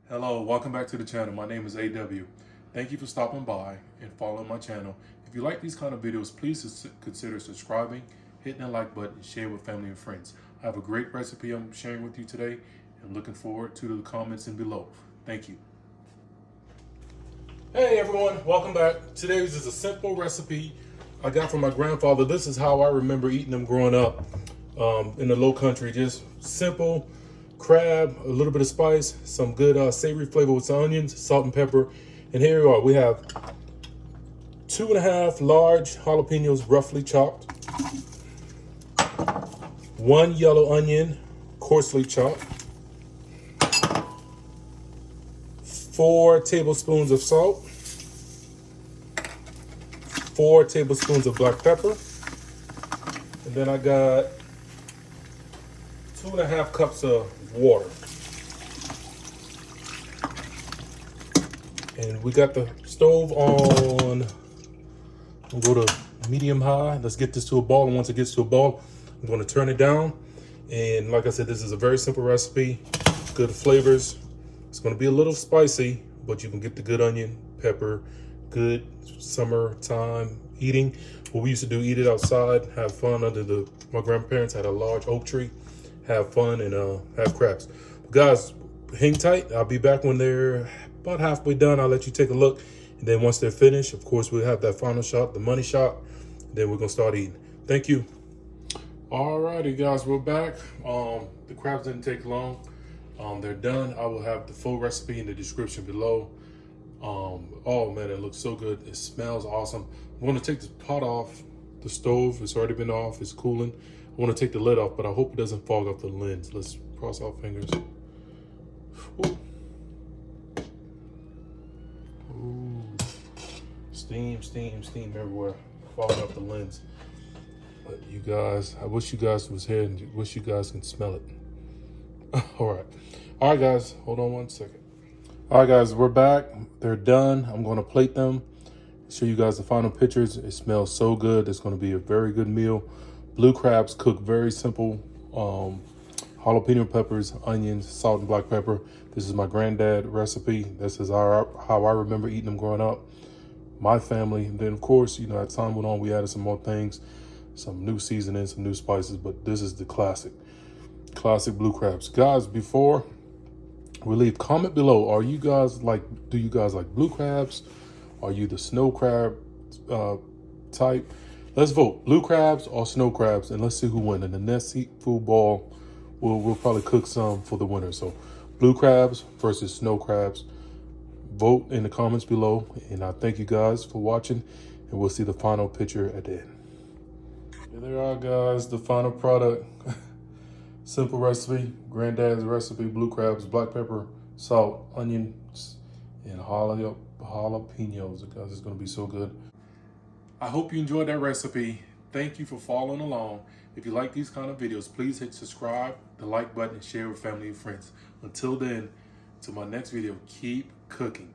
Hello, welcome back to the channel. My name is AW. Thank you for stopping by and following my channel. If you like these kind of videos, please consider subscribing, hitting the like button, and share with family and friends. I have a great recipe I'm sharing with you today and looking forward to the comments in below. Thank you. Hey everyone, welcome back. Today's is a simple recipe I got from my grandfather. This is how I remember eating them growing up in the low country. Just simple crab, a little bit of spice, some good savory flavor with some onions, salt and pepper. And here we are. We have 2.5 large jalapenos roughly chopped, 1 yellow onion coarsely chopped, 4 tablespoons of salt, 4 tablespoons of black pepper, and then I got 2.5 cups of water. And we got the stove on. We'll go to medium high. Let's get this to a boil. And once it gets to a boil, I'm going to turn it down. And like I said, this is a very simple recipe. Good flavors. It's going to be a little spicy, but you can get the good onion, pepper, good summertime eating. What we used to do, eat it outside, have fun under my grandparents had a large oak tree. Have fun and have crabs. But guys, hang tight. I'll be back when they're about halfway done. I'll let you take a look. And then once they're finished, of course, we'll have that final shot, the money shot. Then we're going to start eating. Thank you. Alrighty, guys, we're back. The crabs didn't take long. They're done. I will have the full recipe in the description below. Oh, man, it looks so good. It smells awesome. I'm going to take this pot off the stove. It's already been off. It's cooling. I want to take the lid off, but I hope it doesn't fog up the lens. Let's cross our fingers. Ooh. Ooh. Steam, steam, steam everywhere. Fogging up the lens. But you guys, I wish you guys was here and wish you guys can smell it. All right. All right, guys. Hold on one second. All right, guys, we're back. They're done. I'm going to plate them. Show you guys the final pictures. It smells so good. It's going to be a very good meal. Blue crabs cooked very simple. Jalapeno peppers, onions, salt, and black pepper. This is my granddad recipe. This is how I remember eating them growing up. My family. And then, of course, you know, as time went on, we added some more things, some new seasonings, some new spices. But this is the classic blue crabs. Guys, before we leave, comment below. Do you guys like blue crabs? Are you the snow crab type? Let's vote, blue crabs or snow crabs, and let's see who wins. In the next seafood ball, we'll probably cook some for the winner. So blue crabs versus snow crabs. Vote in the comments below, and I thank you guys for watching, and we'll see the final picture at the end. Here they are, guys, the final product. Simple recipe, granddad's recipe, blue crabs, black pepper, salt, onions, and jalapenos. Guys, it's gonna be so good. I hope you enjoyed that recipe. Thank you for following along. If you like these kind of videos, please hit subscribe, the like button, and share with family and friends. Until then, to my next video, keep cooking.